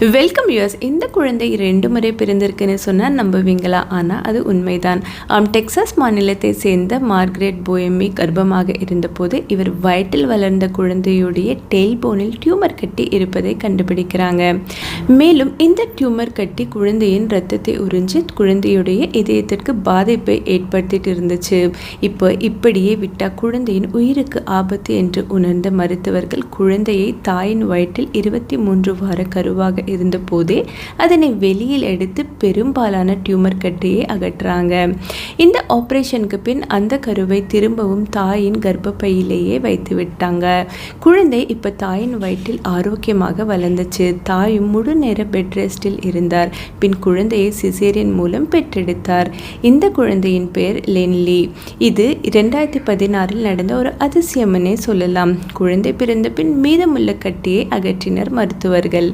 Welcome US. இந்த குழந்தை 2 முறை பிறந்திருக்குன்னு சொன்னால் நம்புவீங்களா? ஆனால் அது உண்மைதான். டெக்சாஸ் மாநிலத்தை சேர்ந்த மார்கரெட் போயமி கர்ப்பமாக இருந்தபோது இவர் வயிற்றில் வளர்ந்த குழந்தையுடைய டெயில்போனில் டியூமர் கட்டி இருப்பதை கண்டுபிடிக்கிறாங்க. மேலும் இந்த டியூமர் கட்டி குழந்தையின் இரத்தத்தை உறிஞ்சி குழந்தையுடைய இதயத்திற்கு பாதிப்பை ஏற்படுத்திட்டு இருந்துச்சு. இப்படியே விட்டால் குழந்தையின் உயிருக்கு ஆபத்து என்று உணர்ந்த மருத்துவர்கள் குழந்தையை தாயின் வயிற்றில் 23 வார கருவாக இருந்த போதே அதனை வெளியில் எடுத்து பெரும்பாலான டியூமர் கட்டியை அகற்றாங்க. இந்த ஆபரேஷனுக்கு பின் அந்த கருவை திரும்பவும் தாயின் கர்ப்பப்பையிலேயே வைத்து விட்டாங்க. குழந்தை இப்ப தாயின் வயிற்றில் ஆரோக்கியமாக வளர்ந்துச்சு. தாயும் முழு நேர பெட் ரெஸ்டில் இருந்தார். பின் குழந்தையை சிசேரியன் மூலம் பெற்றெடுத்தார். இந்த குழந்தையின் பெயர் லென்லி. இது 2016 நடந்த ஒரு அதிசயம்னே சொல்லலாம். குழந்தை பிறந்த பின் மீதமுள்ள கட்டியை அகற்றினர் மருத்துவர்கள்.